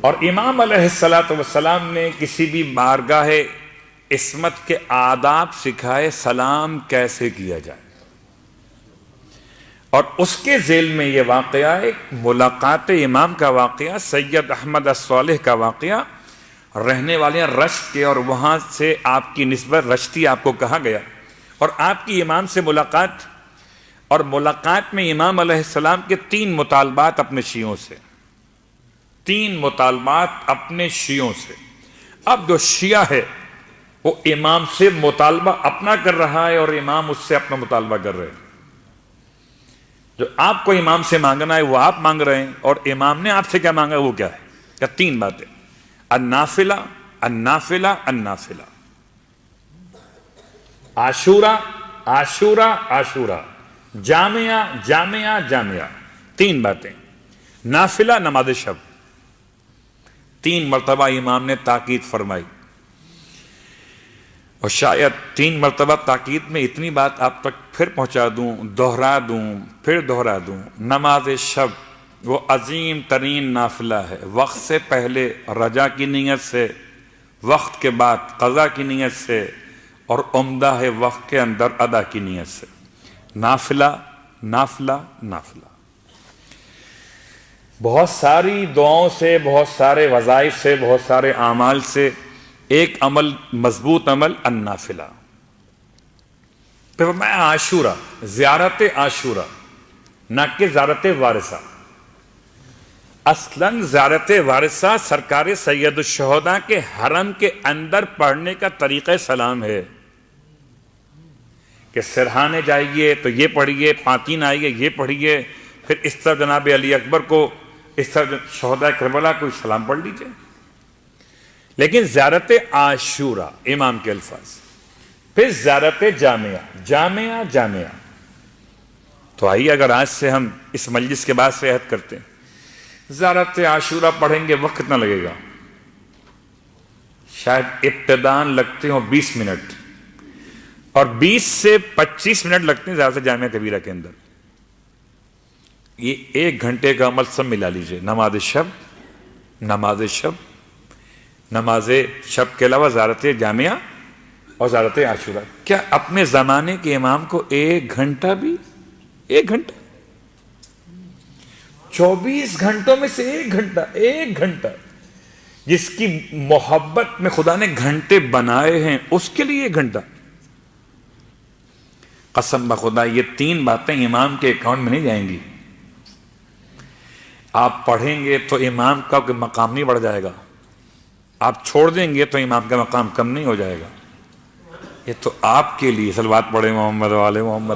اور امام علیہ السلام نے کسی بھی بارگاہ عصمت کے آداب سکھائے، سلام کیسے کیا جائے، اور اس کے ذیل میں یہ واقعہ ایک ملاقات امام کا واقعہ، سید احمد الصالح کا واقعہ، رہنے والے ہیں رشت کے، اور وہاں سے آپ کی نسبت رشتی آپ کو کہا گیا، اور آپ کی امام سے ملاقات، اور ملاقات میں امام علیہ السلام کے 3 مطالبات اپنے شیعوں سے، 3 مطالبات اپنے شیعوں سے۔ اب جو شیعہ ہے وہ امام سے مطالبہ اپنا کر رہا ہے، اور امام اس سے اپنا مطالبہ کر رہے ہیں۔ جو آپ کو امام سے مانگنا ہے وہ آپ مانگ رہے ہیں، اور امام نے آپ سے کیا مانگا وہ کیا ہے؟ کیا 3 باتیں، النافلہ النافلہ النافلہ، عاشورہ عاشورہ عاشورہ، جامعہ جامعہ جامعہ، 3 باتیں۔ نافلہ نماز شب، 3 مرتبہ امام نے تاکید فرمائی، اور شاید 3 مرتبہ تاکید میں اتنی بات آپ تک پھر پہنچا دوں، دہرا دوں، پھر دہرا دوں۔ نماز شب وہ عظیم ترین نافلہ ہے، وقت سے پہلے رجا کی نیت سے، وقت کے بعد قضا کی نیت سے، اور عمدہ ہے وقت کے اندر ادا کی نیت سے۔ نافلہ نافلہ نافلہ، بہت ساری دعاؤں سے، بہت سارے وظائف سے، بہت سارے اعمال سے ایک عمل، مضبوط عمل، النافلہ۔ پھر میں عاشورہ، زیارت عاشورہ، نہ کہ زیارت وارثہ۔ اصلاً زیارت وارثہ سرکار سید الشہداء کے حرم کے اندر پڑھنے کا طریقہ سلام ہے، کہ سرہانے جائیے تو یہ پڑھیے، پانتین آئیے یہ پڑھیے، پھر اس طرح جناب علی اکبر کو، اس طرح شہداء کربلا کو سلام پڑھ لیجیے۔ لیکن زیارت عاشورہ امام کے الفاظ، پھر زیارت جامعہ، جامعہ جامعہ۔ تو آئیے اگر آج سے ہم اس مجلس کے بعد سے عہد کرتے ہیں، زیارت عاشورہ پڑھیں گے، وقت کتنا لگے گا؟ شاید ابتداءً لگتے ہوں 20 منٹ، اور 20 سے 25 منٹ لگتے ہیں زیارت جامعہ کبیرہ کے اندر۔ یہ 1 گھنٹے کا عمل سب ملا لیجئے، نماز شب، نماز شب، نماز شب کے علاوہ زیارت جامعہ اور زیارت عاشورہ۔ کیا اپنے زمانے کے امام کو 1 گھنٹہ بھی، 1 گھنٹہ، 24 گھنٹوں میں سے 1 گھنٹہ، 1 گھنٹہ، جس کی محبت میں خدا نے گھنٹے بنائے ہیں، اس کے لیے 1 گھنٹہ؟ قسم بخدا یہ 3 باتیں امام کے اکاؤنٹ میں نہیں جائیں گی۔ آپ پڑھیں گے تو امام کا مقام نہیں بڑھ جائے گا، آپ چھوڑ دیں گے تو امام کا مقام کم نہیں ہو جائے گا۔ یہ تو آپ کے لیے، صلوات پڑھیں محمد و آل محمد۔